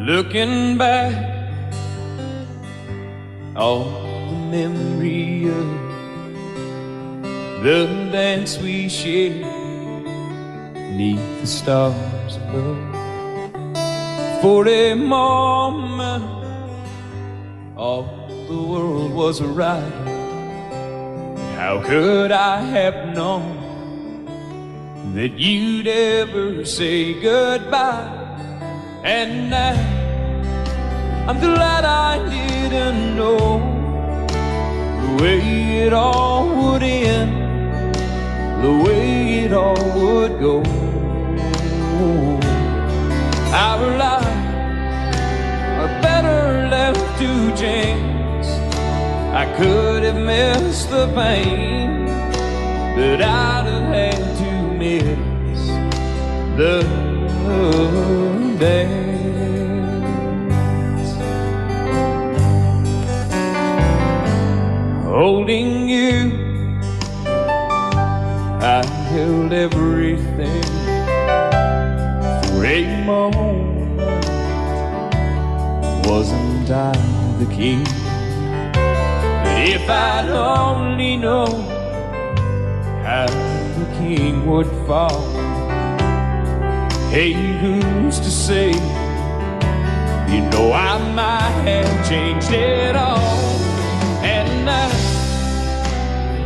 Looking back, all the memory of the dance we shared neath the stars above. For a moment, all the world was right. How could I have known that you'd ever say goodbye? And now I'm glad I didn't know the way it all would end, the way it all would go. Our lives are better left to chance. I could have missed the pain, but I'd have had to miss the dance. Holding you, I held everything. For a moment, wasn't I the king? But if I'd only known how the king would fall, hey, who's to say? You know I might have changed it all. And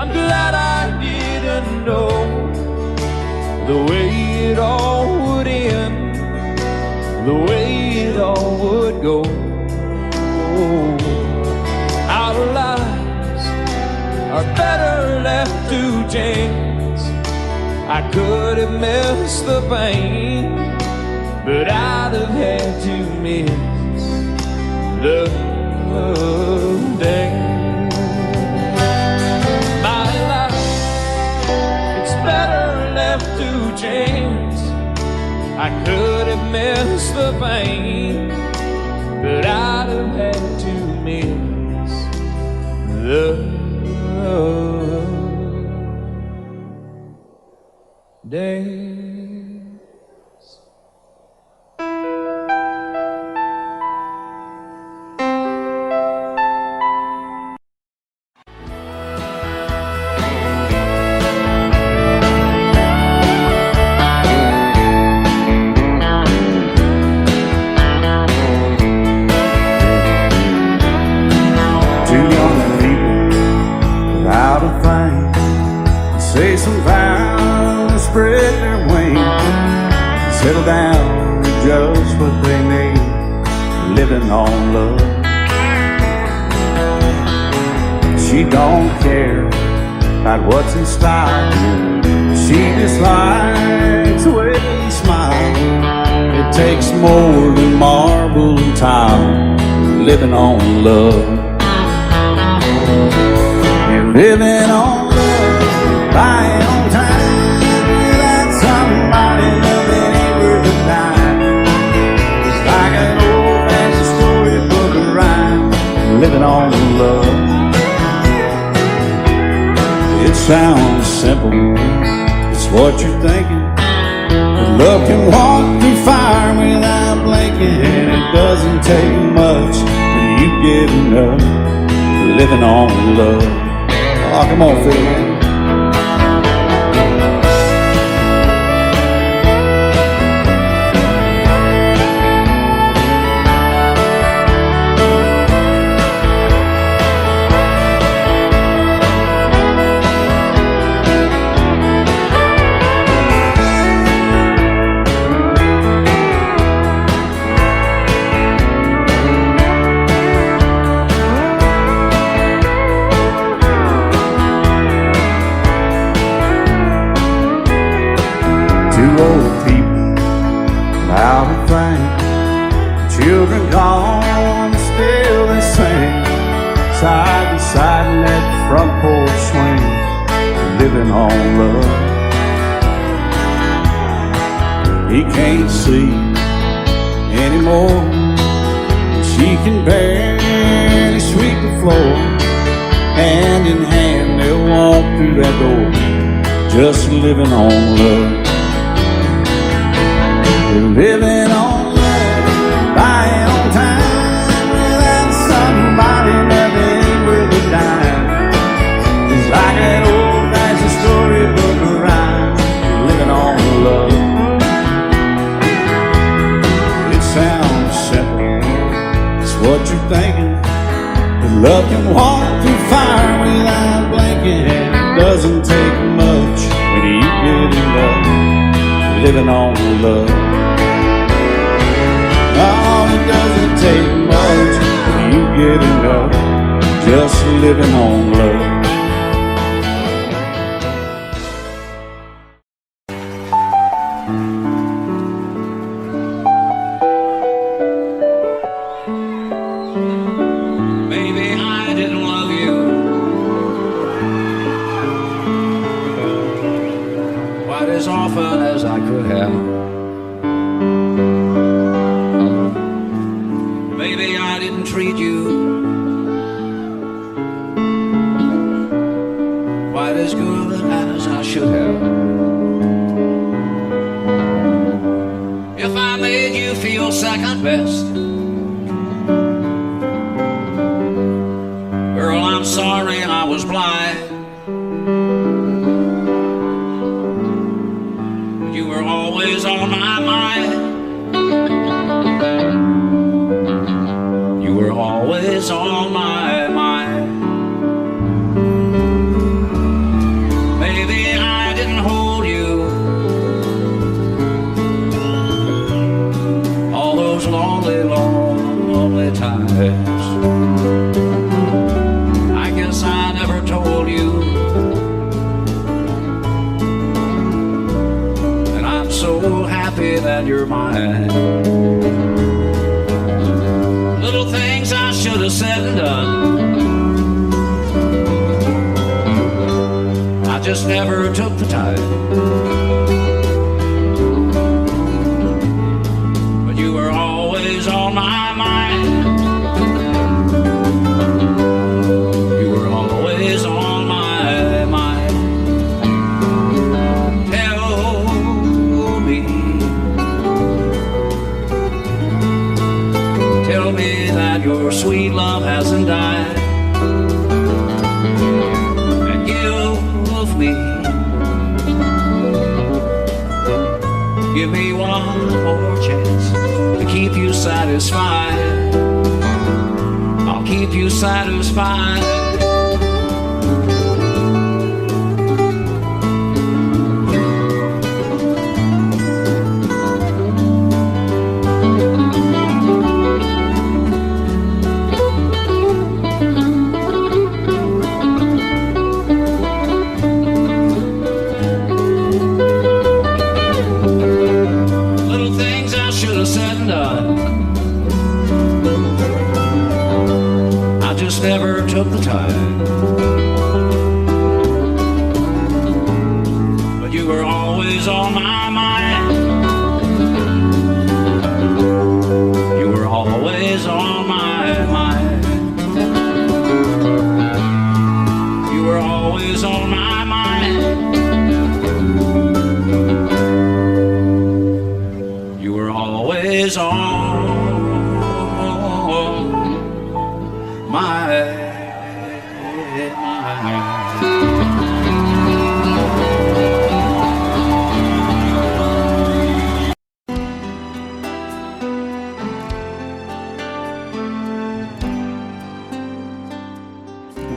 I'm glad I didn't know the way it all would end, the way it all would go. Our lives are better left to chance. I could have missed the pain, but I'd have had to miss the dance. My life, it's better left to chance. I could have missed the pain, but I'd have had to miss the dance. Say some vows, spread their wings, settle down to just what they need, living on love. She don't care about what's in style, she just likes the way you smile. It takes more than marble and tile, living on love. And living on buying on time without somebody loving ain't worth a dime. It's like an old-fashioned storybook of rhyme, living on love. It sounds simple, it's what you're thinking, but love can walk through fire without blinking. It doesn't take much for you giving up, living on love. Oh, come on, Phil. Old people loud and frank, children gone, still they sing, side by side in that front porch swing, living on love. He can't see anymore, she can barely sweep the floor. Hand in hand they'll walk through that door, just living on love. Living on love, buying on Love can walk through fire without blinking, and it doesn't take much when you get enough living on love. Oh, it doesn't take much when you get enough just living on love.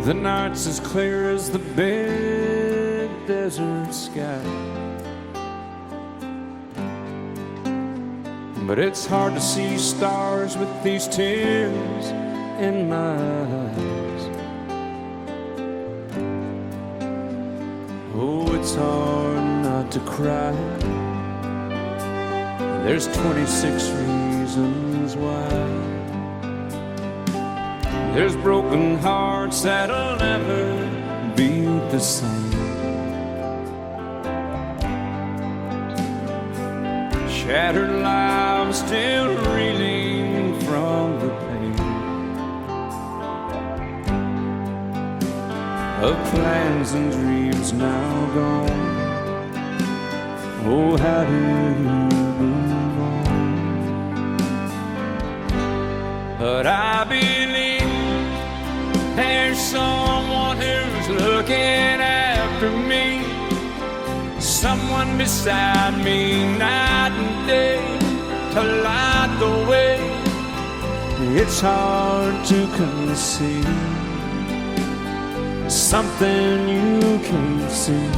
The night's as clear as the big desert sky, but it's hard to see stars with these tears in my eyes. Oh, it's hard not to cry. There's 26 reasons why. There's broken hearts that'll never be the same. Shattered lives still reeling from the pain of plans and dreams now gone. Oh, how do you move on? But I believe there's someone who's looking after me, someone beside me night and day to light the way It's hard to conceive something you can't see,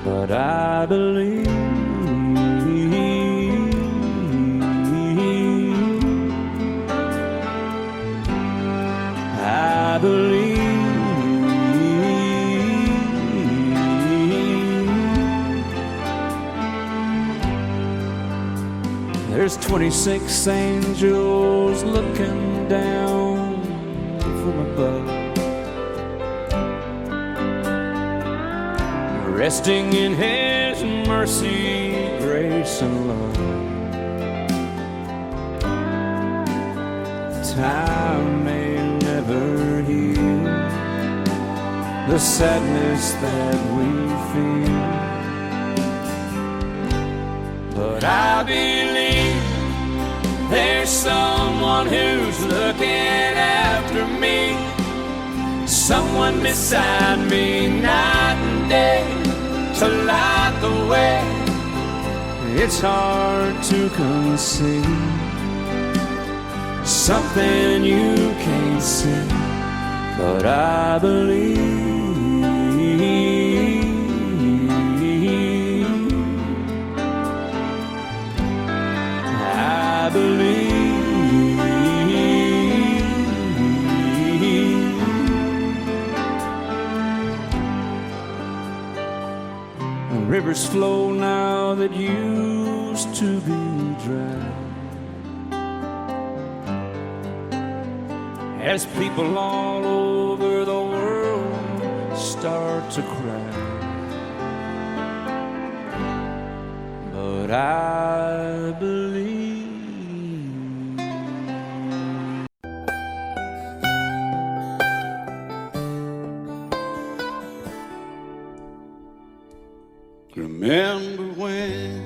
but I believe. I believe. There's 26 angels looking down from above, resting in His mercy, grace, and love. Time may never heal the sadness that we feel, but I believe there's someone who's looking after me, someone beside me night and day to light the way. It's hard to conceive something you can't see, but I believe. I believe. Rivers flow now that used to be dry, as people all over the world start to cry. But I believe. Remember when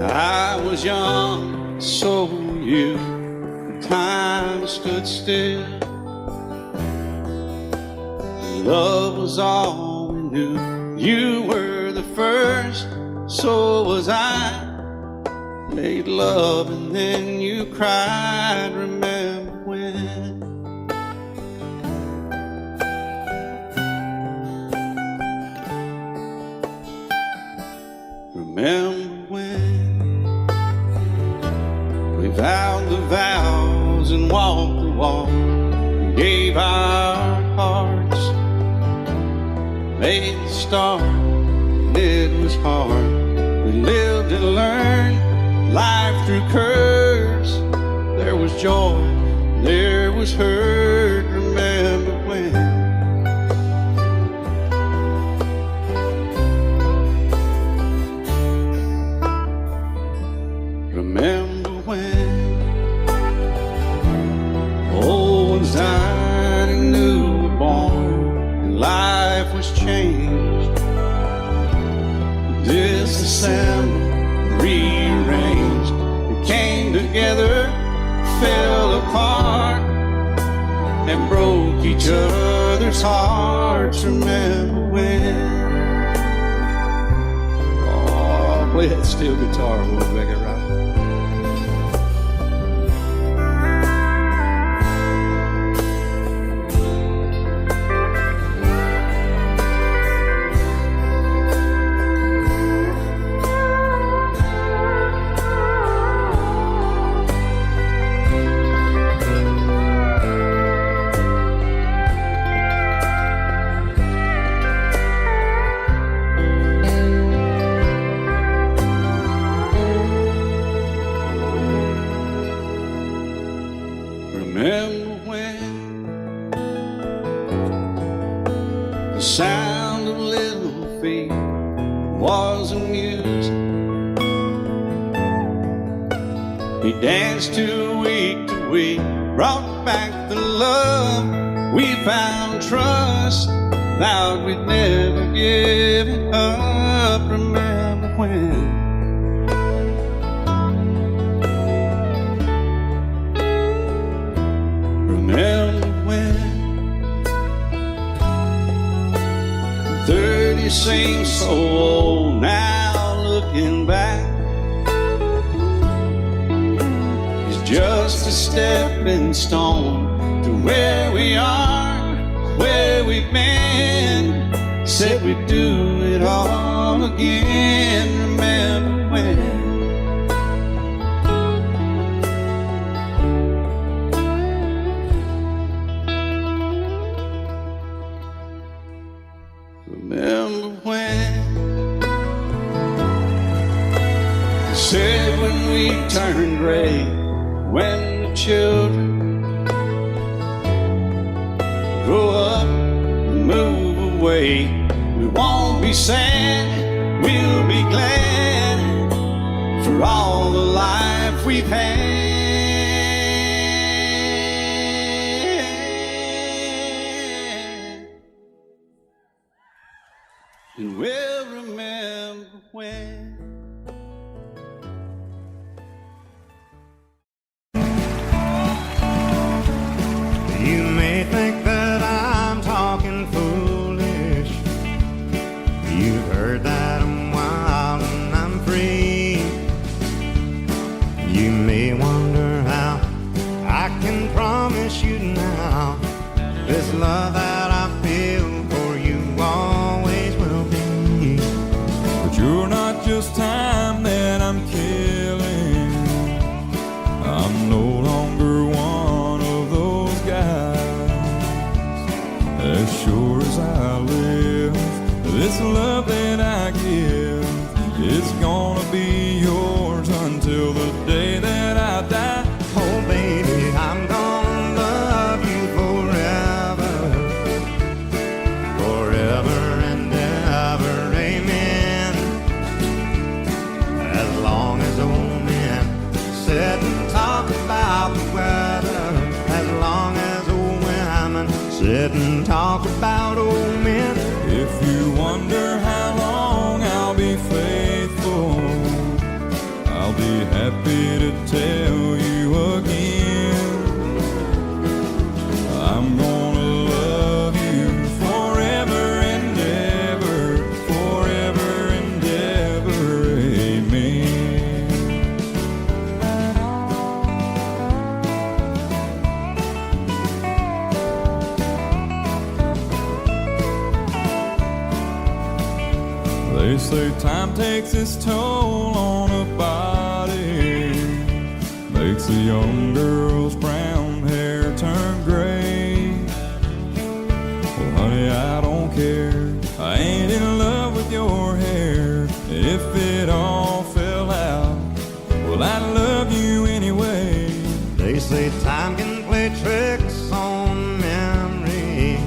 I was young, so were you. Time stood still. Love was all we knew. You were the first, so was I. Made love and then you cried. Remember when? Remember when we vowed the vows and walked the walk, and gave our hearts, made the start, and it was hard. We lived and learned life through curves. There was joy, there was hurt. Remember when? Remember when old ones died and new were born, and life was changed, disassembled, rearranged. We came together, fell apart, and broke each other's hearts. Remember when? Oh, play that steel guitar, we'll make it right. Remember when the sound of little feet was amusing? He danced to week, brought back the love. We found trust, vowed we'd never give it up. Remember when? Remember when 30 seems so old now, looking back. His just a stepping stone to where we are, where we've been. Said we'd do it all again. Remember when? Remember when? Said when we turned gray, when the children grow up and move away, we won't be sad, we'll be glad for all the life we've had. And we'll remember when. You may think that I'm talking foolish. You've heard that I'm wild and I'm free. You may wonder how I can promise you now this love that I feel for you always will be. But you're not just time that I'm killing. I'm no longer one of those guys. As sure as I live, this love that I give is gonna be yours until the day that I die. Oh baby, I'm gonna love you forever, forever and ever, amen. As long as old men sit and talk about the weather, as long as old women sit and talk about old men. If you wonder how long I'll be faithful, I'll be happy to tell you again. I'm gonna love you forever and ever, forever and ever, amen. They say time takes its toll on a body, makes a young girl's brown hair turn gray. Well, honey, I don't care. I ain't in love with your hair. If it all fell out, well, I love you anyway. They say time can play tricks on memory,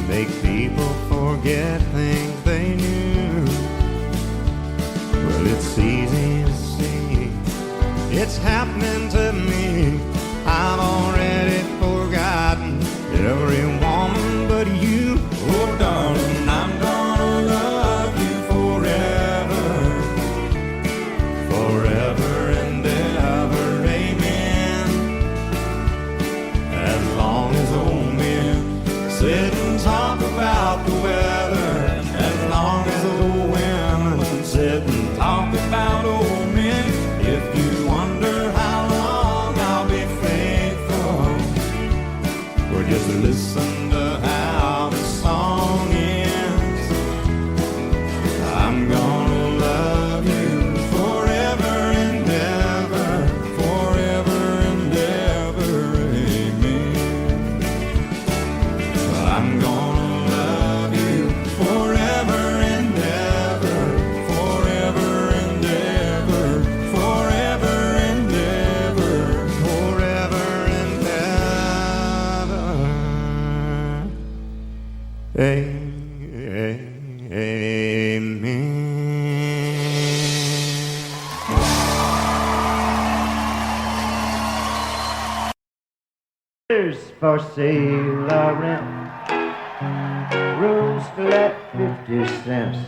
make people forget things they knew. Well, it's easy to see, it's happening to me. I've already forgotten every woman but you. Oh, darling, I'm gonna love you forever, forever and ever, amen. As long as old men sit and talk about the weather, as long as old women sit and talk about old men. If you wonder how long I'll be faithful, or just listen to how the song ends, I'm gonna love you forever and ever, forever and ever, amen. I'm gonna love you forever and ever, forever and ever, forever and ever, forever and ever, amen. There's for sale or rent, rooms to let 50 cents.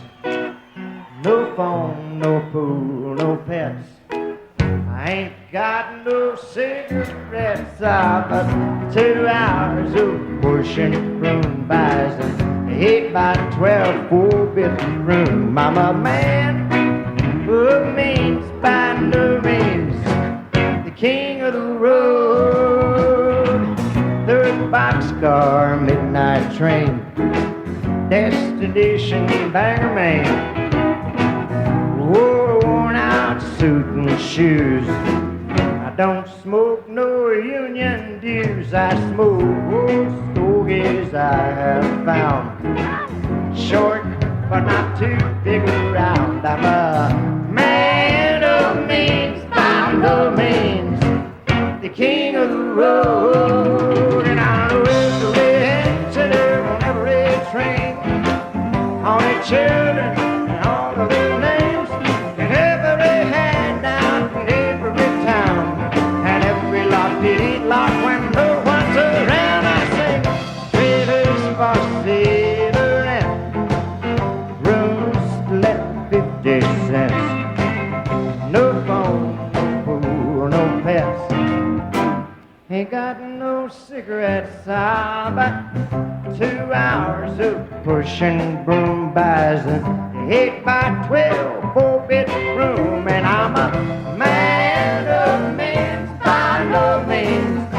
No phone, no pool, no pets. I ain't got no cigarettes. But 2 hours of pushing room buys an 8 by 12 4-bit room. I'm a man who means by no means the king gangbanger man. Whoa, worn out suit and shoes. I don't smoke no union dues. I smoke old stogies I have found. Short, but not too big around. I'm a man of means, by no means, the king of the road. And I know every head on every train, all the children and all the little names, and every hand down in every town, and every lock did eat lock when no one's around. I sing Traders for Sailor and Rose let 50 cents. No phone, no food, no pets. Ain't got no cigarettes. About 2 hours of pushing broom buys an 8x12 4-bit room, and I'm a man of means, by no means,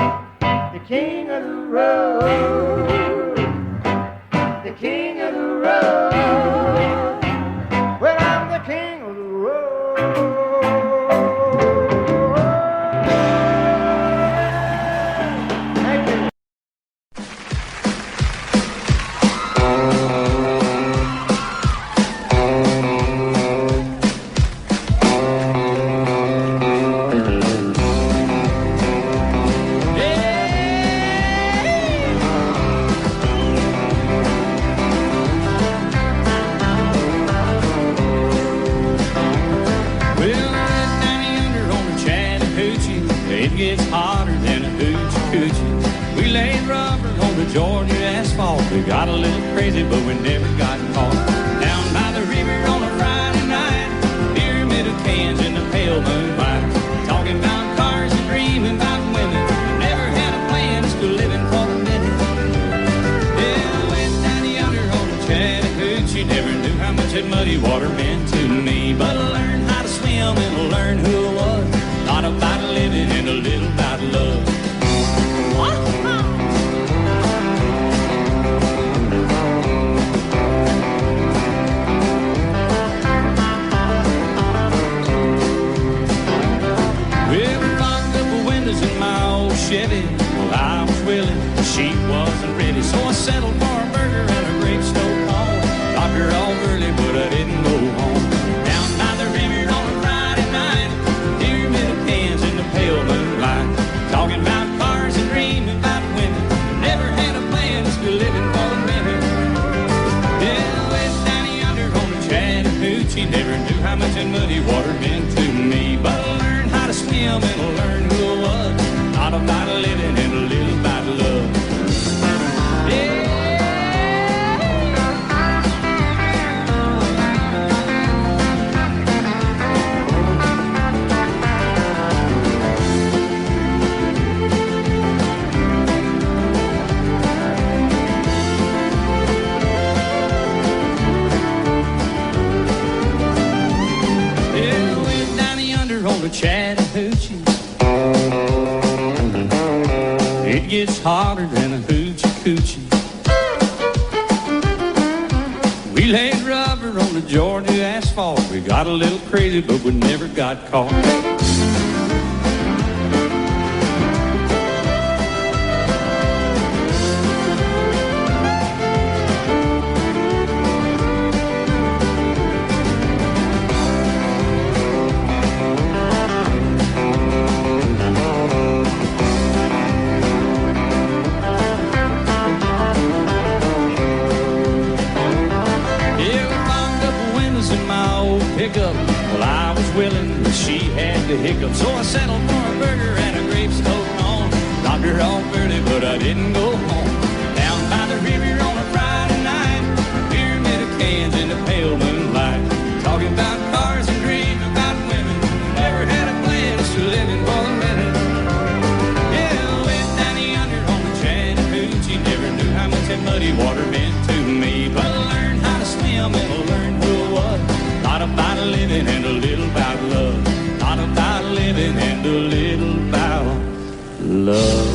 the king of the road, the king of the road. Well, I'm the king of the road. Gets hotter than a hoochie coochie. We laid rubber on the Georgia asphalt. We got a little crazy, but we never got caught. Down by the river on a Friday night, pyramid of cans in the pale moonlight, talking about cars and dreaming about women. Never had a plan, just living for the minute. Yeah, went down yonder on the Chattahoochee. Never knew how much that muddy water meant to me, but I learned how to swim and I learned who I was. Not about living and a little about love. Well, we locked up the windows in my old Chevy. Well, I was willing, she wasn't ready, so I settled for a burger and a great stove home. Dropped her off early, but I didn't go home. Down by the river on a Friday night, pyramid of cans in the pale moonlight, talking about cars and dreaming about women. Never had a plan, just living for the minute. Yeah, west down yonder on the Chattahoochee. Never knew how much that muddy water meant to me, but I learned how to swim and I learned who I was. Not about living and a little about love. Yeah. Chattahoochee. It gets hotter than a hoochie coochie. We laid rubber on the Georgia asphalt. We got a little crazy, but we never got caught. Well, I was willing, but she had the hiccups, so I settled for a burger and a grape stove on. Dropped her off early, but I didn't go home. Down by the river on a Friday night, pyramid of cans in the pale moonlight, talking about cars and dreaming about women. Never had a plan, just living for the minute. Yeah, went down yonder on the Chattahoochee. Never knew how much that muddy water meant to me, but I learned how to swim and I learned who I was. Not about living and a little about love. Not about living and a little about love.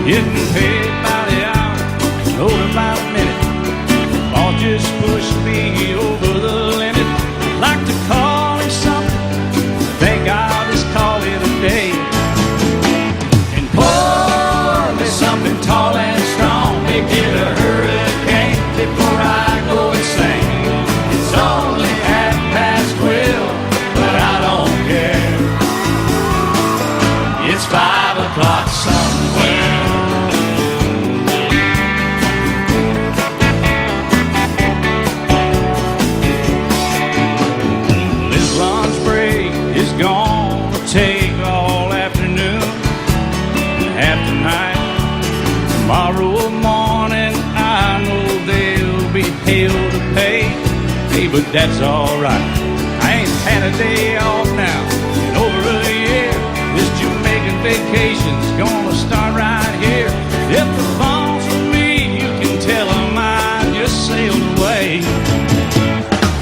Getting paid by the hour, older by the minute. All just pushed me over the limit. Like to call him something, think I'll just call it a day. And pour me something tall and strong, make it a hurricane before I go insane. It's only 12:30, but I don't care. It's 5 o'clock somewhere. This lunch break is gonna take all afternoon, half the night. Tomorrow morning I know there'll be hell to pay. Hey, but that's alright. I ain't had a day off now in over a year. This Jamaican vacation's gonna start right here. If the phone's with me, you can tell them I just sailed away.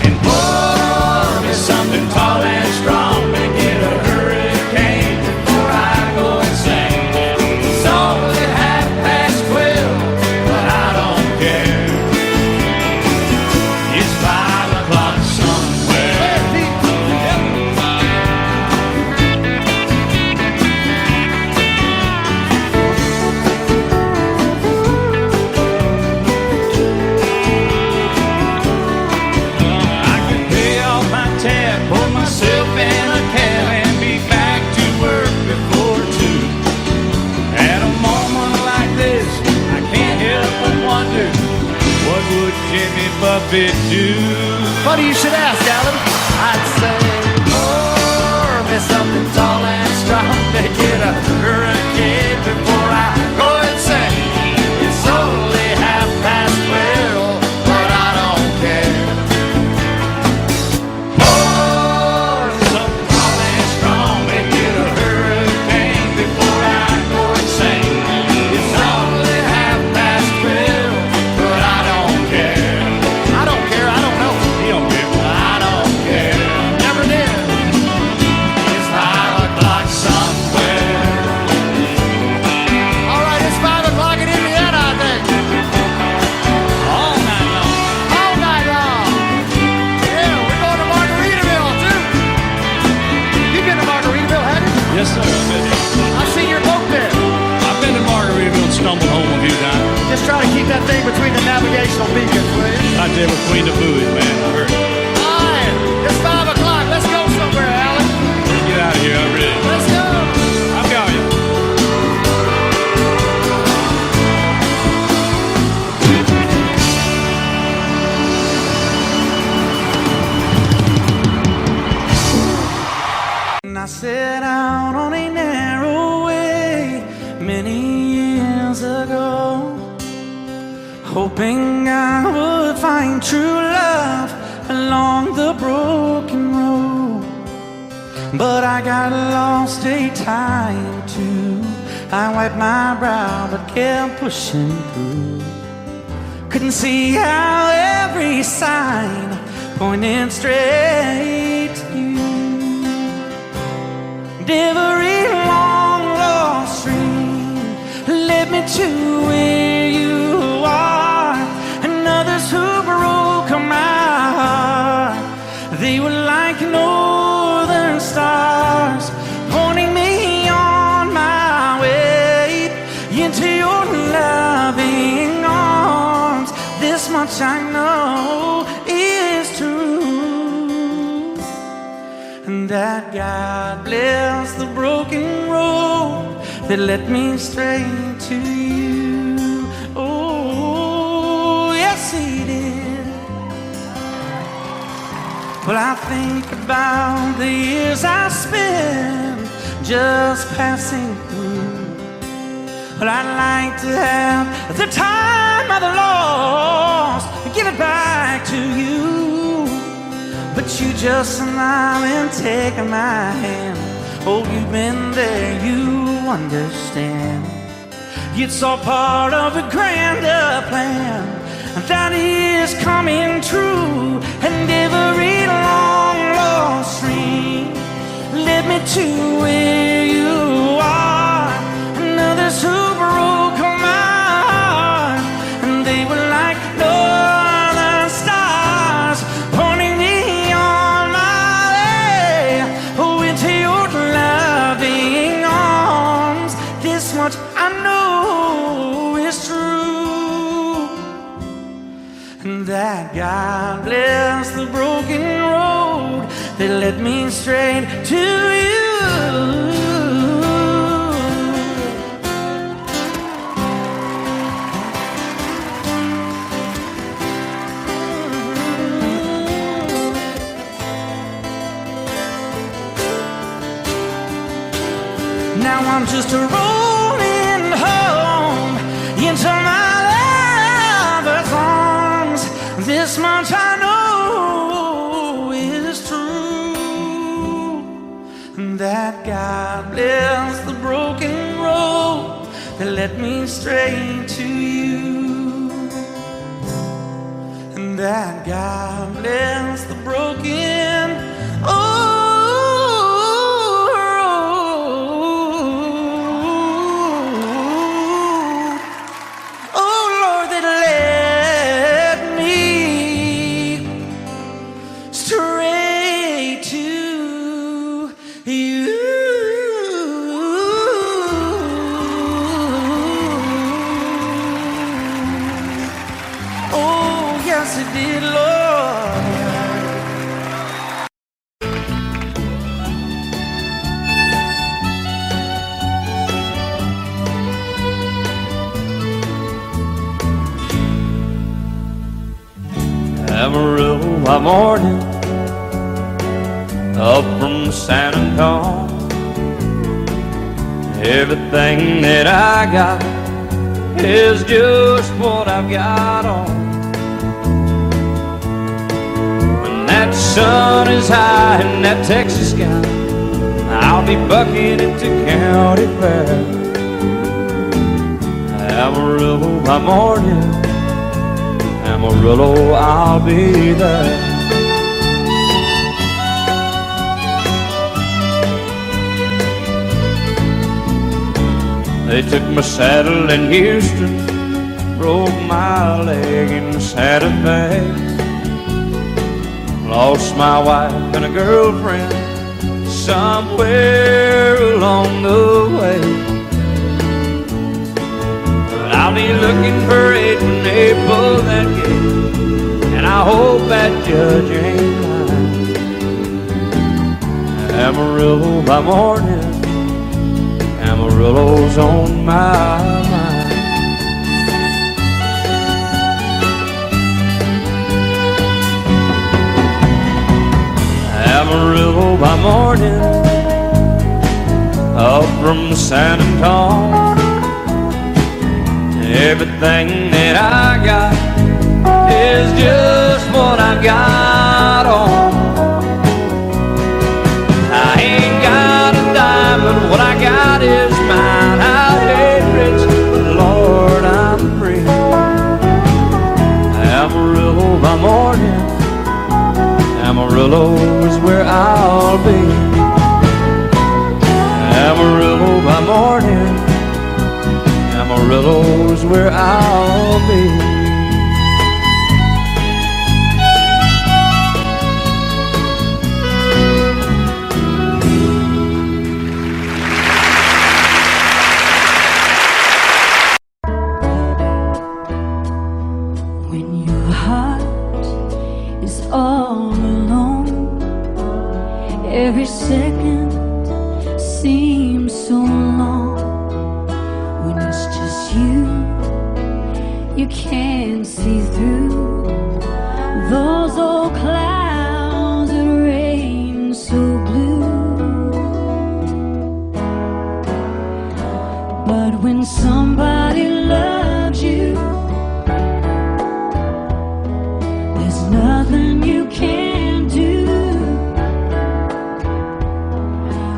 And pour me something tall and strong, make it a hurricane before I go insane. It's only 12:30, but I don't care. It's 5 o'clock somewhere. I can pay off my tab, pour myself in a cab, and be back to work before 2. At a moment like this, I can't help but wonder, what would Jimmy Buffett do? Funny you should ask, Alan. I'd say, pour me something tall and strong, make it a hurricane before I go insane. It's only 12:30, but I don't care. Pour something tall and strong, make it a hurricane before I go insane. It's only 12:30, but I don't care. I don't care, I don't know. He don't care. I don't care. Never did. It's 5 o'clock somewhere. All right, it's 5 o'clock in Indiana, I think. All night long. All night long. Yeah, we're going to Margaritaville, too. You've been to Margaritaville, haven't you? Yes, sir. I've been here. I've seen your boat there. I've been to Margaritaville and stumbled home a few times. Just try to keep that thing between the navigational beacons, will you? Right there between the buoys, man. I heard. All right, it's 5 o'clock. Let's go somewhere, Alan. Let's get out of here. I'm ready. Let's go. I'm going. And I set out on a narrow way many years ago, hoping I would find true love along the broken road. But I got lost a time too. I wiped my brow but kept pushing through. Couldn't see how every sign pointed straight to you. Every long lost stream led me to where you are, and others who broke my heart, they were like northern stars, pointing me on my way into your loving arms. This much I know is true, and that God bless the broken road that led me straight to you. Oh, yes, He did. Well, I think about the years I spent just passing through. Well, I'd like to have the time I've lost and give it back to you. But you just smile and take my hand. Oh, you've been there, you understand. It's all part of a grander plan that is coming true. And every long lost stream led me to where you are, and others who broke that God bless the broken road that led me straight to you. Now I'm just rolling home into my lover's arms. This much I know is true, that God bless the broken road that led me straight to you, and that God bless the broken Amarillo by morning, up from San Antonio. Everything that I got is just what I've got on. When that sun is high in that Texas sky, I'll be bucking into county fair. Amarillo by morning, Amarillo, I'll be there. They took my saddle in Houston, broke my leg in Santa Fe, lost my wife and a girlfriend somewhere along the way. I'll be looking for it when they pull that gate, and I hope that judge ain't lying. Amarillo by morning, Amarillo's on my mind. Amarillo by morning, up from San Antonio. Everything that I got is just what I've got on. I ain't got a dime, but what I got is mine. I ain't rich, but Lord, I'm free. Amarillo by morning, Amarillo is where I'll be. Amarillo by morning, Amarillo's where I'll be. When your heart is all alone, every second seems so long. When it's just you can't see through those old clouds that rain so blue. But when somebody loves you, there's nothing you can do.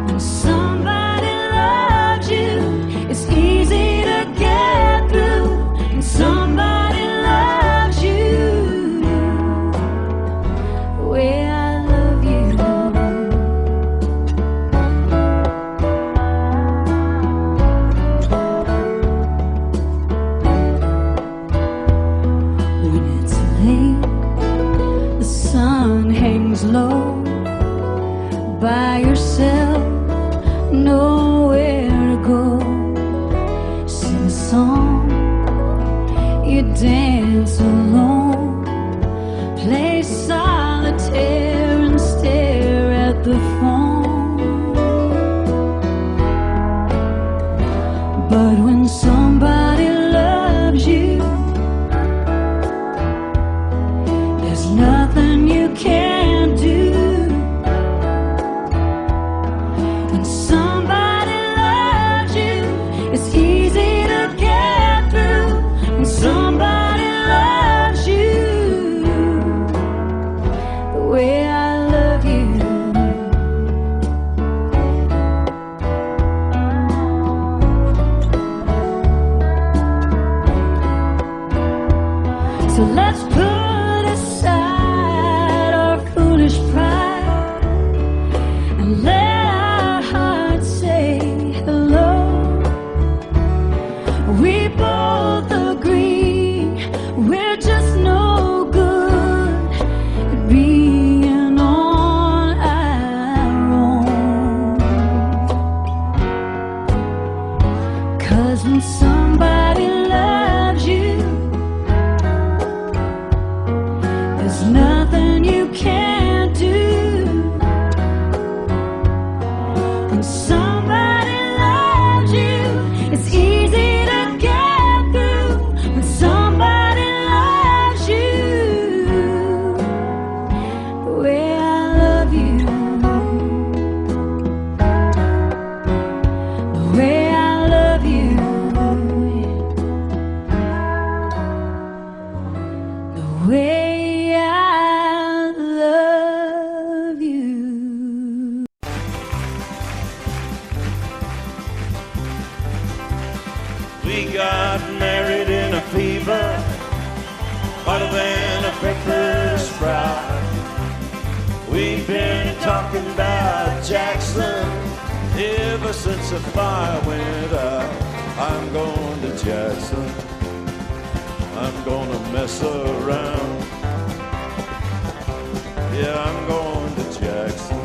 When somebody loves you, it's easy to get through. When somebody loves you, the way I love you. When it's late, the sun hangs low, by yourself, nowhere to go. Sing a song, you dance alone, So let's put aside our foolish pride and let our hearts say hello. We both agree we're just no good at being on our own. 'Cause when somebody loves you, there's nothing you can't do. When somebody loves you, it's easy to get through. When somebody loves you the way I love you, the way I love you, the way I love you. We got married in a fever, hotter than a pepper sprout. We've been talking about Jackson ever since the fire went out. I'm going to Jackson, I'm gonna mess around. Yeah, I'm going to Jackson,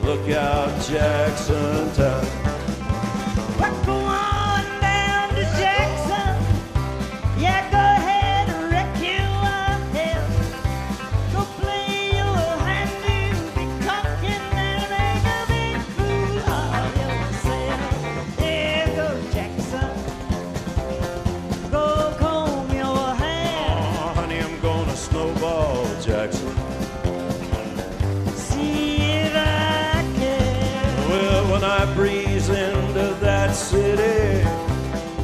look out Jackson town. We're going down to Jackson. Yeah, go ahead and wreck you up there. Go play your hand, you be cocking and make a big fool of yourself. Yeah, go Jackson. Go comb your hair. Oh, honey, I'm gonna snowball Jackson. See if I can. Well, when I breeze into that city,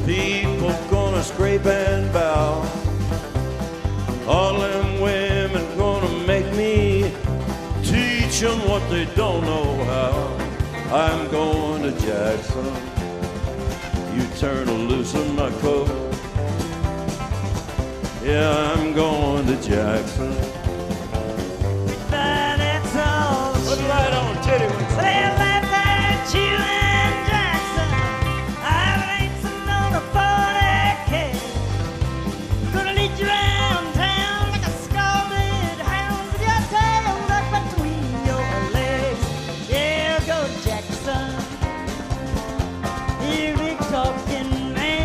people gonna scrape and bow. All them women gonna make me teach them what they don't know how. I'm going to Jackson, you turn loose in my coat. Yeah, I'm going to Jackson. But that's all. Put the light on, Teddy. Well, laugh at you and Jackson. I ain't sitting on a 40K. Gonna lead you around town like a scalded hound with your tail tucked between your legs. Yeah, go Jackson. You big talking man.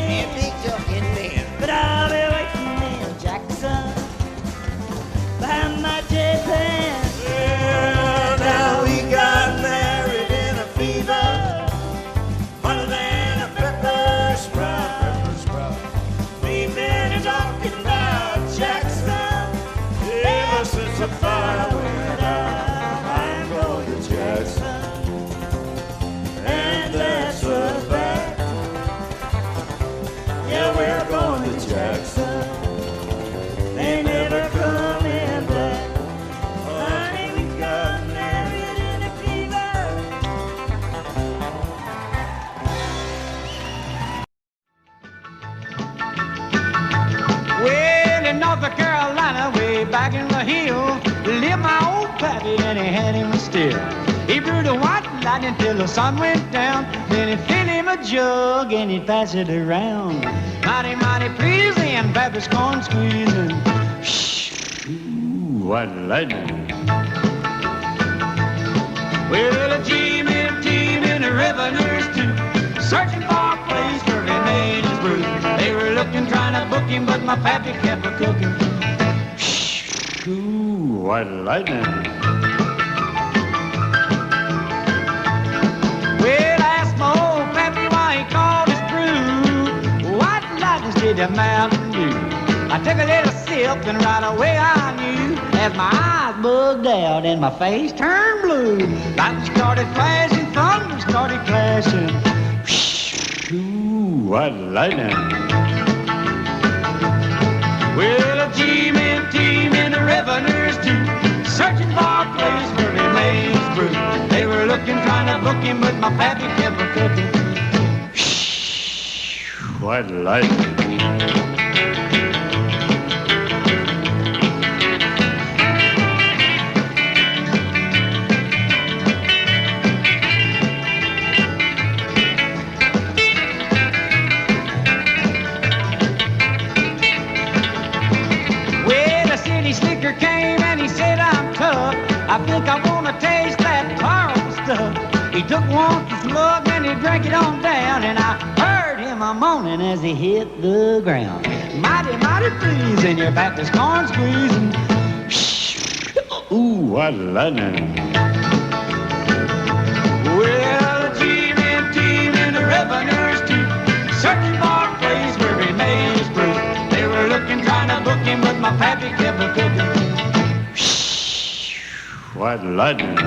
But I'll be waiting in Jackson behind my J-Pan. Well, now we got married in a fever, hotter than a pepper sprout. We've been talking about Jackson ever since the fire went out. I'm going to Jackson, and that's a fact. Yeah, we're going to Jackson. They never coming back. Honey, we got married in a fever. Well, in North Carolina, way back in the hill, lived my old pappy and he had him still. He brewed a white lightning till the sun went down. Then he filled him a jug and he'd pass it around. Mighty, mighty pleasing, pappy's corn squeezing. Shh, ooh, white lightning. Well, a team in the revenues too, searching for a place where he made his brew. They were looking, trying to book him, but my pappy kept a cooking. Shh, ooh, white lightning. Well, I asked my old pappy why he called his brew White Lightning did the Mountain Dew. I took a little sip and right away I knew, as my eyes bugged out and my face turned blue. Lightning started flashing, thunder started clashing. Ooh, white lightning. Well, a team in the revenues too, searching for a place where he made his brew. They were looking, trying to book him, but my pappy kept a cooking. White lightning. wants his mug and he drank it on down, and I heard him a moaning as he hit the ground. Mighty, mighty freezing, your back is corn squeezing. Ooh, what lightning. Well, team in the revenue's teeth, searching for a place where he made his proof. They were looking, trying to book him, but my pappy kept a cooking. What lightning.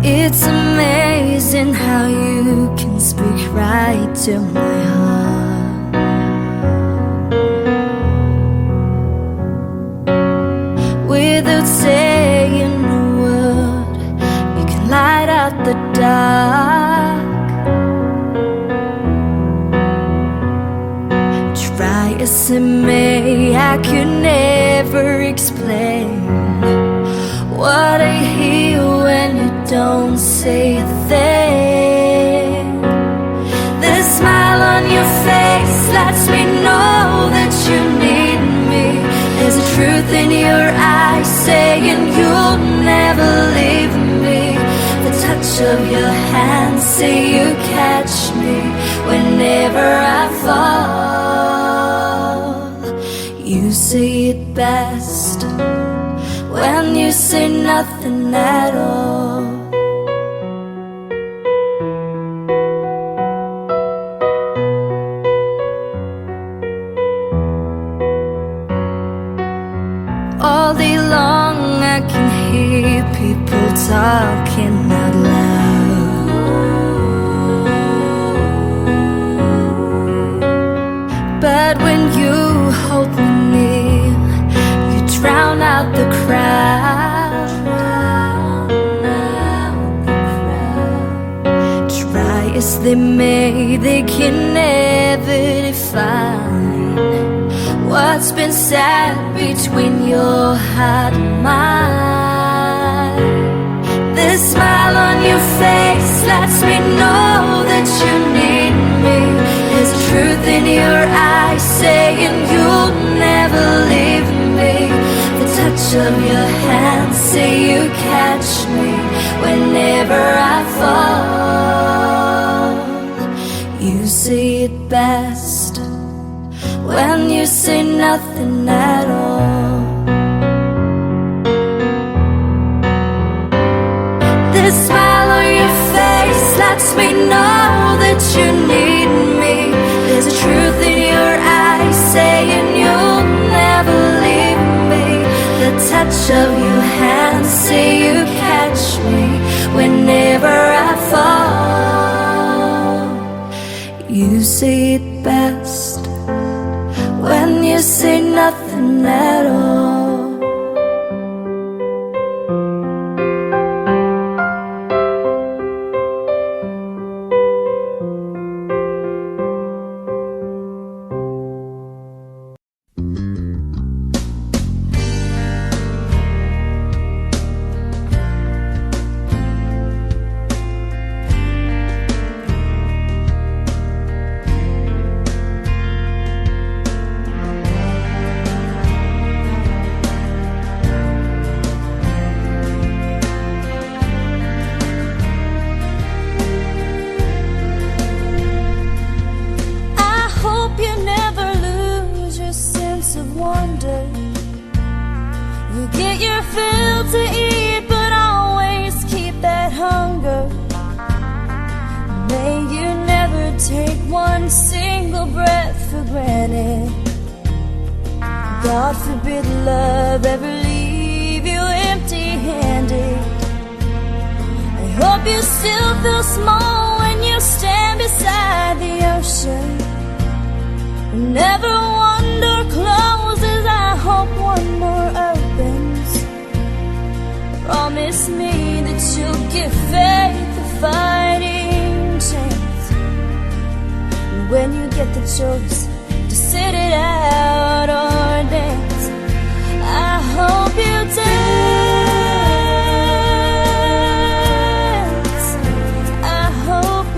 It's amazing how you can speak right to my heart. Without saying a word, you can light out the dark. Try as I may, I could never explain what I hear when you don't say a thing. The smile on your face lets me know that you need me. There's a truth in your eyes saying you'll never leave me. The touch of your hand say you catch me whenever I fall. You say it best when you say nothing at all. All day long I can hear people talking out loud, but when you hold me near, you drown out the crowd. Try as they may, they can never define what's been said between your heart and mine. The smile on your face lets me know that you need me. There's a truth in your eyes saying you'll never leave me. The touch of your hand say you catch me whenever I fall. You say it best when you say nothing at all. The smile on your face lets me know that you need me. There's a truth in your eyes saying you'll never leave me. The touch of your hand say you catch me whenever I fall. You say it best when you say nothing at all. God forbid love ever leave you empty-handed. I hope you still feel small when you stand beside the ocean. Whenever one door closes, I hope one more opens. Promise me that you'll give faith a fighting chance. And when you get the choice to sit it out or dance, I hope you dance. I hope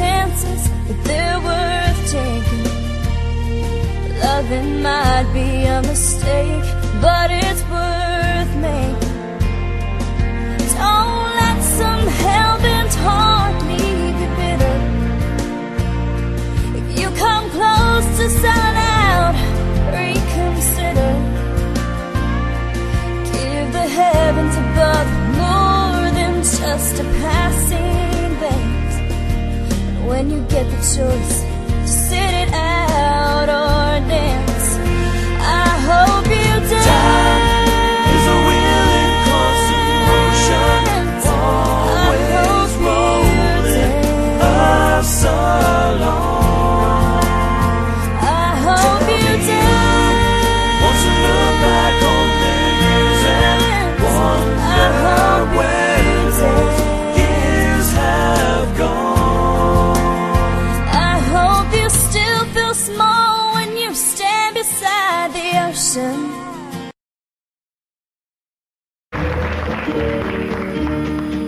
chances, but they're worth taking. Loving might be a mistake, but it's worth making. Don't let some hell-bent heart leave you bitter. If you come close to selling out, reconsider. Give the heavens above more than just a passing glance. And when you get the choice to sit it out or dance, I hope you dance. Time is a willing constant motion, always rolling us along. I hope you dance. Won't you look back on the years and wonder where those years have gone? I hope you still feel small when you stand beside the ocean.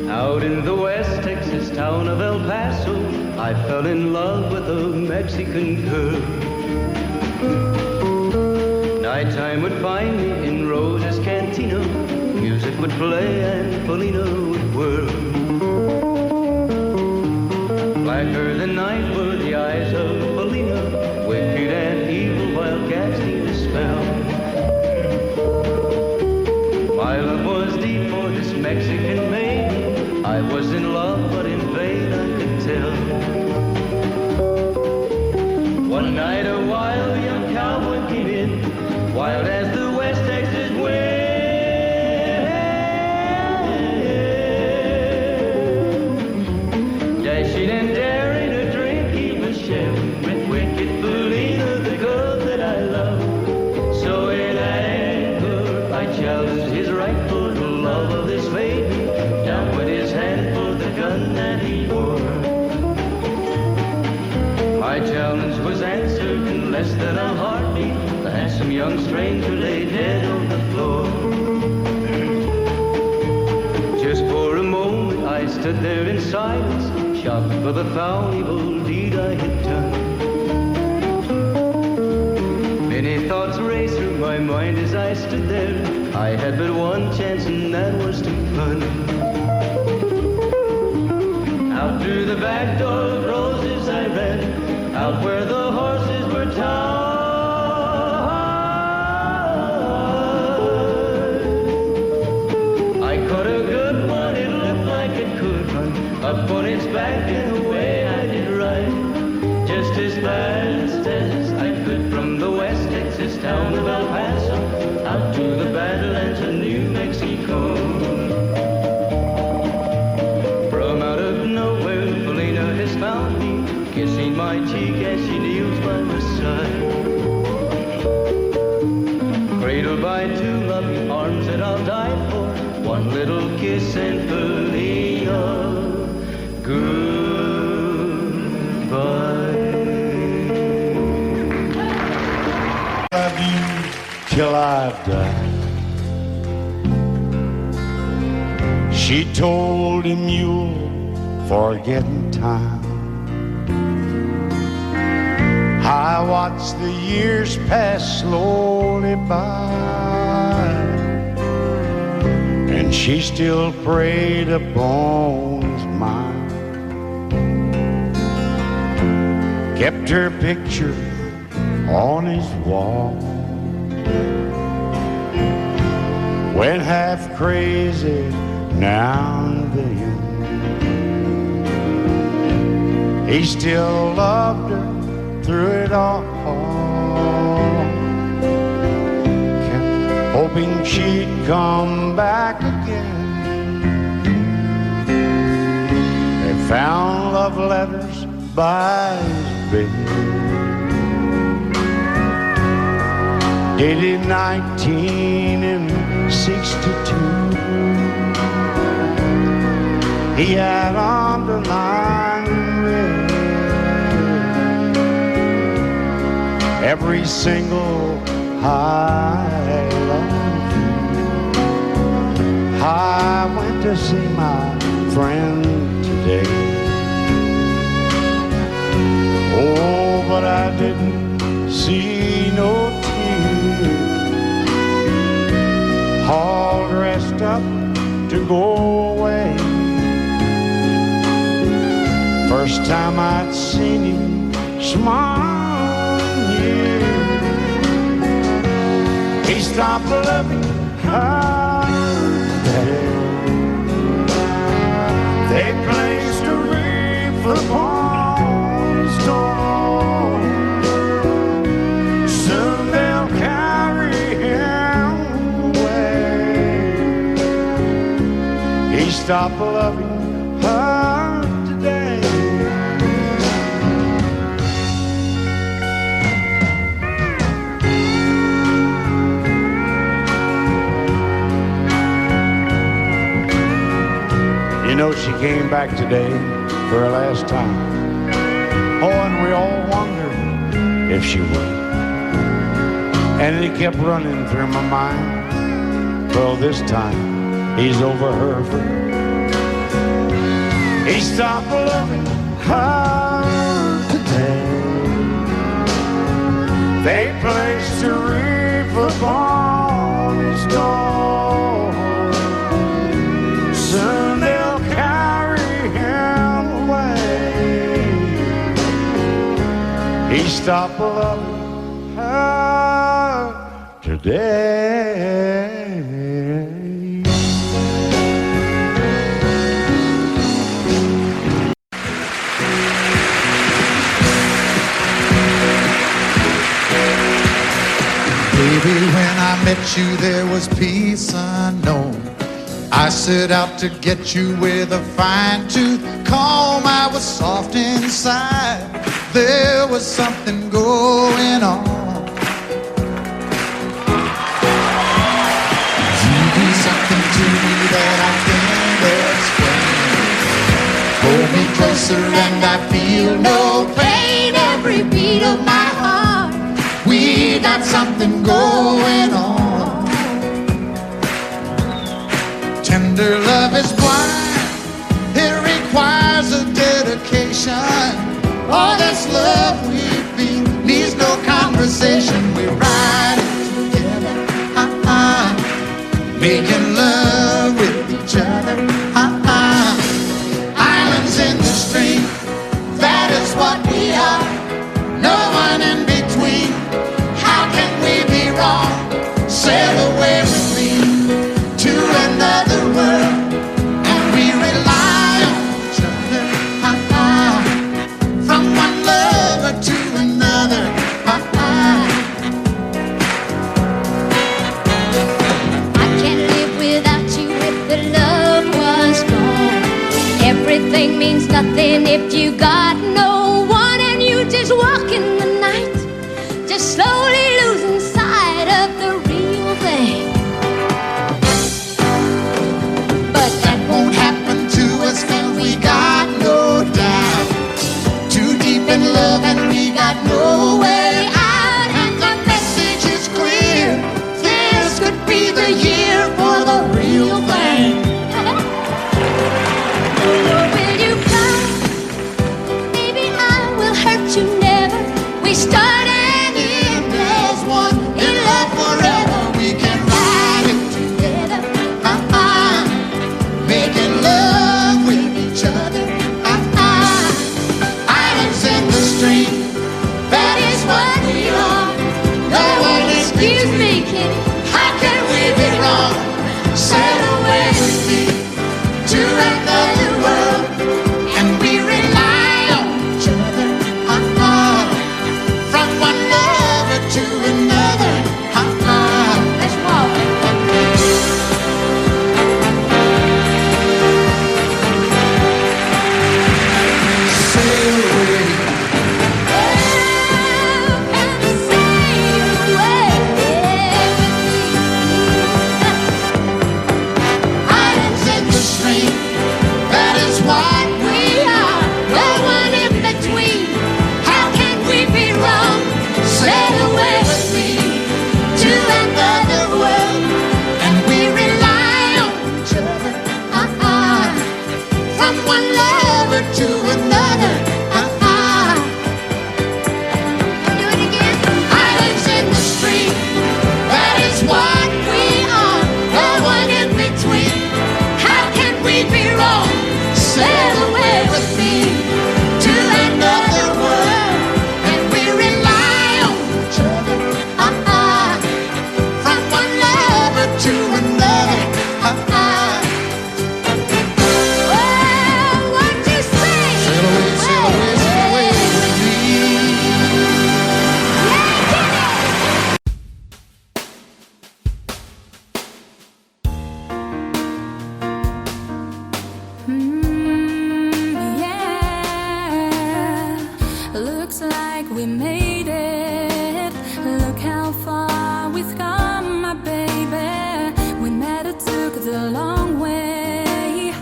Out in the West Texas town of El Paso, I fell in love with a Mexican girl. Nighttime would find me in Rose's cantina. Music would play and Felina would whirl. Blacker than night were the eyes of Felina, wicked and evil while casting a spell. My love was deep for this Mexican maiden. I was in love, but in vain I could tell. One night a wild young cowboy came in, wild as the West Texas wind. Dashing and daring to drink, he was sharing with wicked Felina, the girl that I love. So in anger I challenged his right for the love of this maiden. Down went his hand for the gun that he wore. My challenge was answered in less than a heartbeat. The handsome young stranger lay dead on the floor. Just for a moment I stood there in silence, shocked for the foul evil deed I had done. Many thoughts raced through my mind as I stood there. I had but one chance and that was to run. Out through the back door of Roses I ran, out where the horses were tied. I caught a good one, it looked like it could run, up on its back and away I did ride. Just as fast as I could from the West Texas town of El Paso, out to the Badlands of New Mexico. From out of nowhere, Felina has found me, kissing my cheek as she kneels by my side. Cradled by two loving arms that I'll die for, one little kiss and Felina, goodbye. Love you till I've died. She told him you'll forget in time. I watched the years pass slowly by, and she still preyed upon his mind. Kept her picture on his wall, went half crazy now and then. He still loved her through it all, kept hoping she'd come back again. They found love letters by his bed, dated 1962. He had underlined in red every single I love you. I went to see my friend today. didn't see no tears, all dressed up to go away. First time I'd seen him smile in years. He stopped loving her today. They placed a wreath upon his door. Soon they'll carry him away. He stopped loving her today. You know, she came back today for her last time. Oh, and we all wondered if she would. And it kept running through my mind. Well, this time, he's over her for good. He stopped loving her today. They placed a wreath upon his door. Soon they'll carry him away. He stopped loving her today. Baby, when I met you, there was peace unknown. I set out to get you with a fine-tooth comb. I was soft inside. There was something going on. You do something to me that I can't explain. Hold me closer and I feel no pain. Every beat of my heart, we got something going on. Tender love is blind, it requires a dedication. All this love we feel needs no conversation. We ride it together, making love with each other, Islands in the stream, that is what we are. No one in between. How can we be wrong? Sail away with me to another world, and we rely on each other, from one lover to another, I can't live without you if the love was gone. Everything means nothing if you got no one, and you just walk in the night, just slowly losing sight of the real thing. but that won't happen to us, and we got no doubt. Too deep in love and we got no way out, and the message is clear. This could be the year for the real thing. Will you come? Maybe I will hurt you never. We start and end as one. In love forever, we can ride it together, making love with each other, islands in the stream, that is what we are. No one Excuse me, Kitty. How can we be wrong? Sail away with me to another world, and we rely on each other, from one lover to another, Let's walk. sail away. looks like we made it. Look how far we've come, my baby. We met, it took the long way.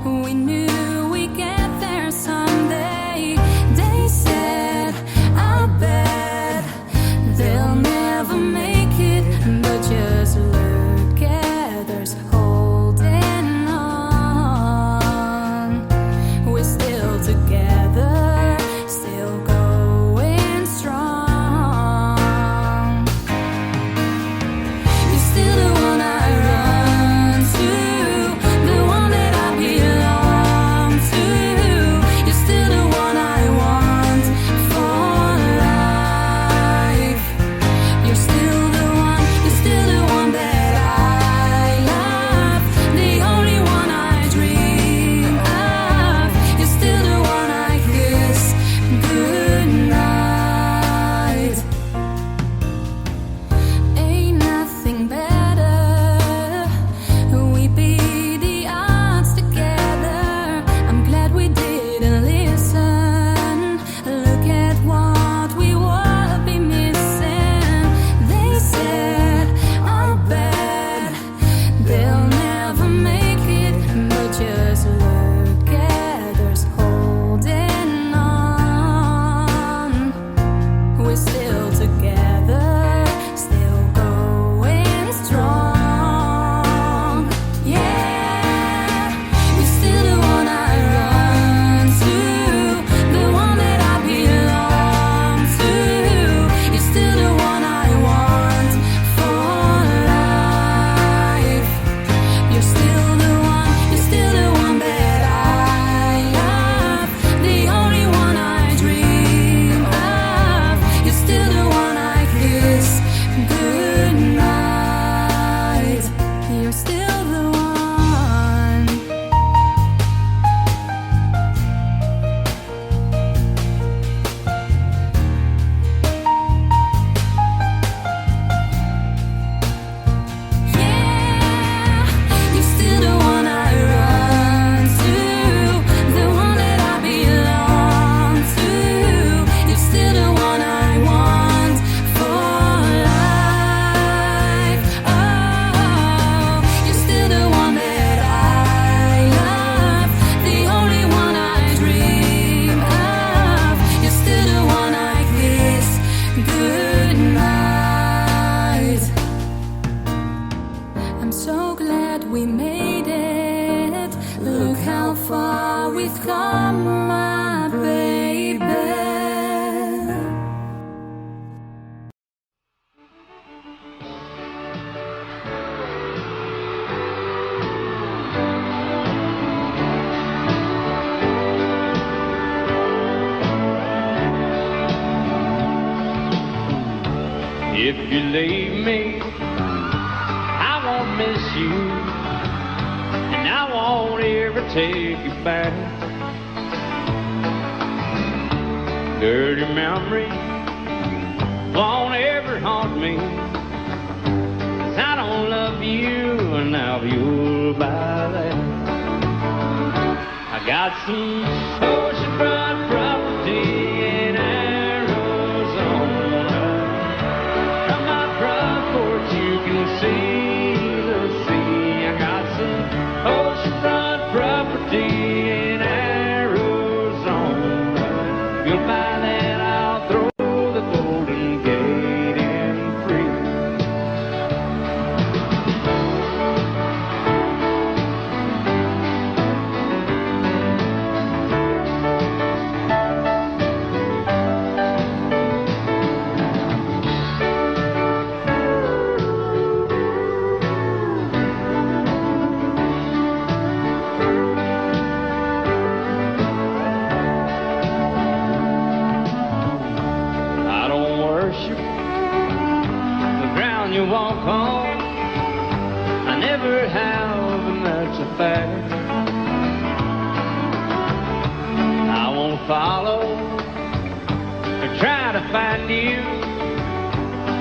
We knew we'd get there someday. They said, I bet they'll never make it, but just look at us holding on. We're still together, still going strong. You're still the one I run to, the one that I belong to. You're still the one I want for life. You're still the one that I love, the only one I dream of. You're still the one I kiss goodnight. Ain't nothing better. We beat the odds together. I'm glad we didn't listen. Look at what we would be missing. They said, I bet they'll never make it, but just look at us holding on. We're still together, still going strong. Yeah, you're still the one I run to, the one that I belong to. You're still the one I want for life. You're still the one that I love, the only one I dream of. You're still the one I kiss goodnight. You're still the one. Yeah, you're still the one I run to, the one that I belong to. You're still the one I want for life. Oh, you're still the one that I love, the only one I dream of. You're still the one I kiss goodnight. I'm so glad we made it. Look how far we've come, my baby. If you leave me, I won't miss you, and I won't ever take you back. Dirty memory won't ever haunt me, 'cause I don't love you, and now you'll buy that. I got some oceanfront property in Arizona. From my front porch you can see the sea. I got some oceanfront property in Arizona. You'll find that I'll throw the Golden Gate in free. You walk home, I never have, and that's a fact. I won't follow or try to find you,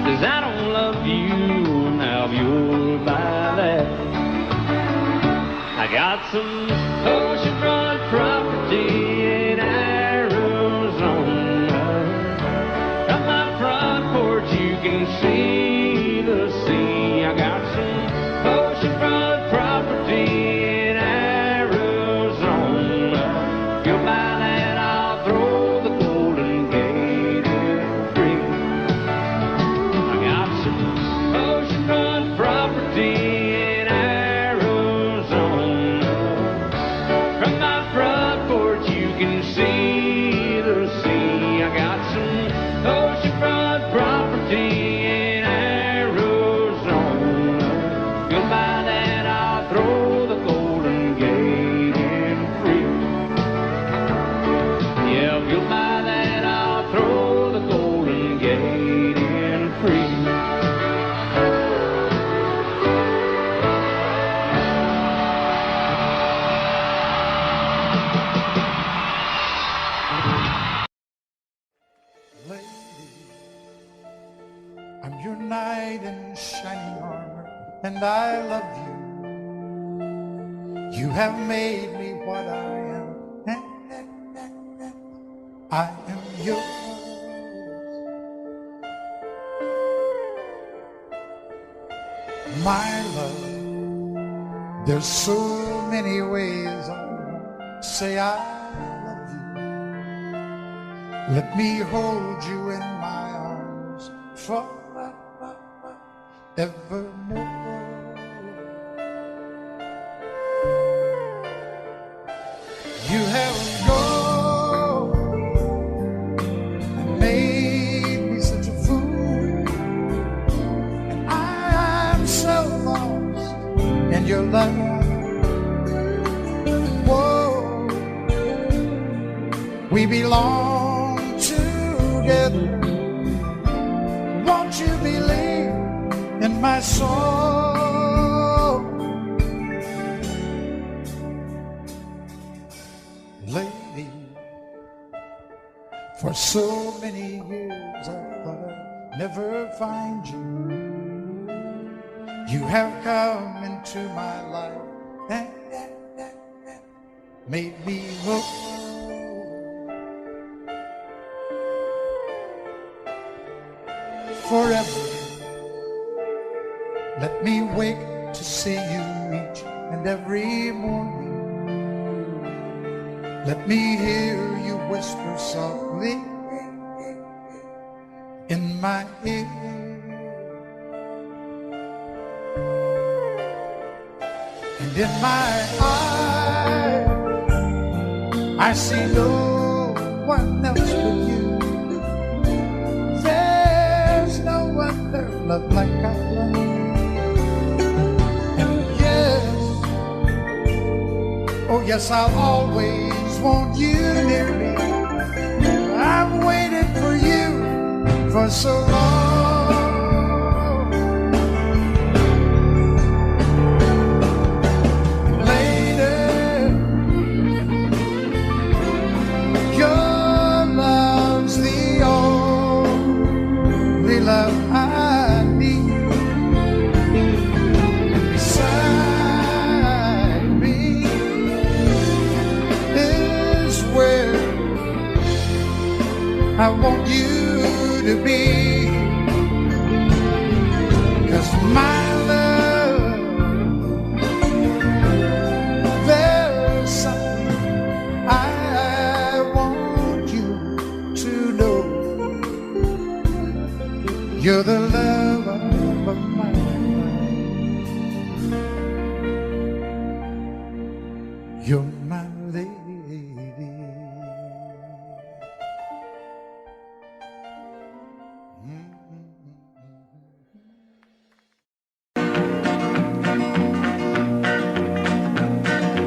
'cause I don't love you, now you'll buy that. I got some oceanfront property in Arizona. can see the sea. I got some oceanfront property in Arizona. If you'll buy that, I'll throw the Golden Gate in free. I got some oceanfront property in Arizona. From my front porch you can see the sea. I got some oceanfront property in Arizona. If you'll buy that, I'll throw the Golden Gate in free. Yeah, if you'll buy that, I'll throw the Golden Gate in free. Lady, I'm your knight in shining armor, and I love you. You have made me what I am, and I am yours. My love, there's so many ways I say I love you. Let me hold you in my arms forevermore. You have gone and made me such a fool, and I'm so lost in your love. Whoa, we belong together. Won't you believe in my soul? Lady, for so many years I thought I'd never find you. You have come into my life and made me whole. Forever, let me wake to see you each and every morning. Let me hear you whisper softly in my ear. And in my eyes, I see no one else but you. There's no other love like I love. And yes, oh yes, I'll always want you near me. I've waited for you for so long. Love I need, and beside me is where I want you to be. 'Cause my love, there's something I want you to know. You're the love of my life. You're my lady.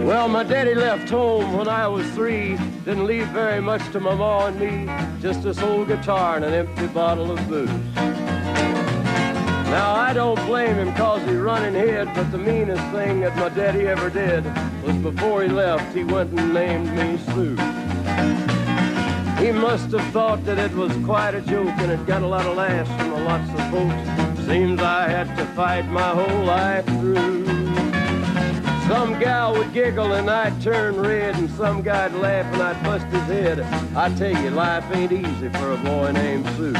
Well, my daddy left home when I was 3. Didn't leave very much to my ma and me. Just this old guitar and an empty bottle of booze. Now, I don't blame him 'cause he running hid, but the meanest thing that my daddy ever did was before he left, he went and named me Sue. He must have thought that it was quite a joke, and it got a lot of laughs from lots of folks. Seems I had to fight my whole life through. Some gal would giggle and I'd turn red, and some guy'd laugh and I'd bust his head. I tell you, life ain't easy for a boy named Sue.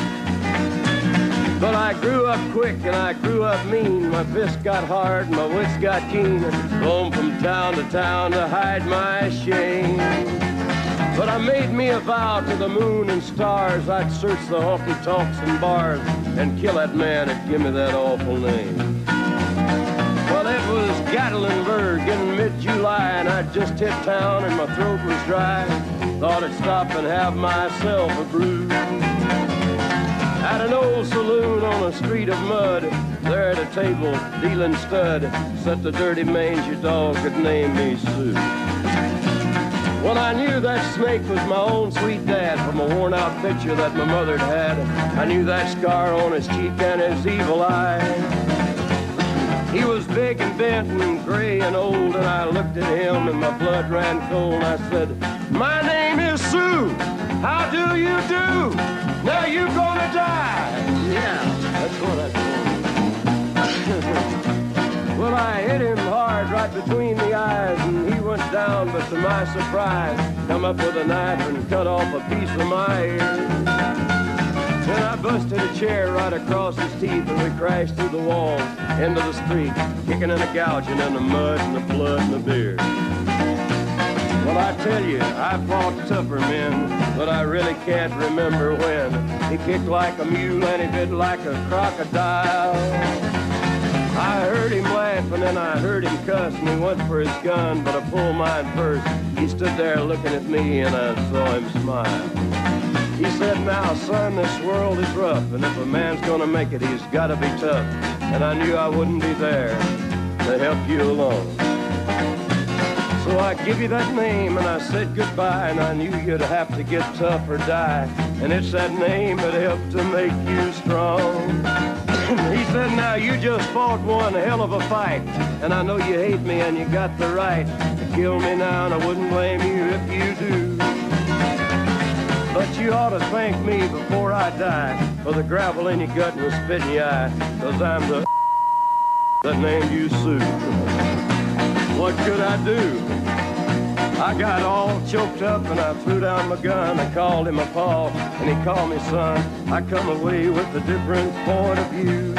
But I grew up quick and I grew up mean. My fists got hard and my wits got keen. Roamed from town to town to hide my shame. But I made me a vow to the moon and stars. I'd search the honky-tonks and bars and kill that man that give me that awful name. Well, it was Gatlinburg in mid-July, and I'd just hit town and my throat was dry. Thought I'd stop and have myself a brew. At an old saloon on a street of mud, there at a table, dealing stud, sat the dirty mangy dog that named me Sue. Well, I knew that snake was my own sweet dad from a worn-out picture that my mother'd had. I knew that scar on his cheek and his evil eye. He was big and bent and gray and old, and I looked at him and my blood ran cold. And I said, "My name is Sue. How do you do? Now you gonna die." Yeah, that's what I told. Well, I hit him hard right between the eyes, and he went down, but to my surprise, come up with a knife and cut off a piece of my ear. Then I busted a chair right across his teeth, and we crashed through the walls into the street, kicking and a gouging in the mud and the blood and the beer. Well, I tell you, I fought tougher men, but I really can't remember when. He kicked like a mule and he bit like a crocodile. I heard him laugh and then I heard him cuss, and he went for his gun, but I pulled mine first. He stood there looking at me and I saw him smile. He said, "Now, son, this world is rough, and if a man's gonna make it, he's gotta be tough." And I knew I wouldn't be there to help you along. So I give you that name and I said goodbye, and I knew you'd have to get tough or die. And it's that name that helped to make you strong. He said, "Now you just fought one hell of a fight, and I know you hate me and you got the right to kill me now, and I wouldn't blame you if you do. But you ought to thank me before I die for the gravel in your gut and the spit in your eye, 'cause I'm the that named you Sue." What could I do? I got all choked up and I threw down my gun. I called him a paw and he called me son. I come away with a different point of view.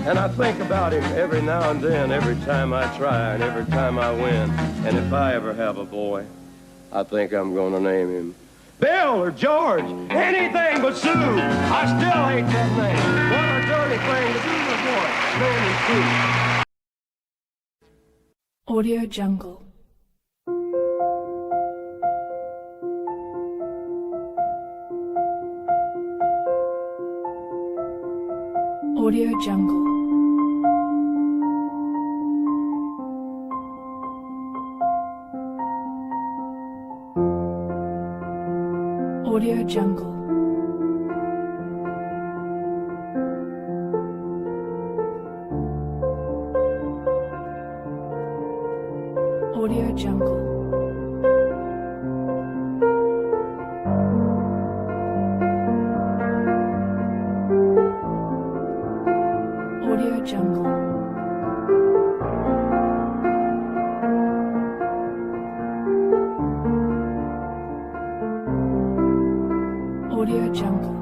And I think about him every now and then, every time I try and every time I win. And if I ever have a boy, I think I'm gonna name him Bill or George, anything but Sue. I still hate that name. What a dirty thing to do with a boy. Name him Sue. Audio Jungle. Audio Jungle. Audio Jungle. Audio Jungle. Audio Jungle. Audio Jungle.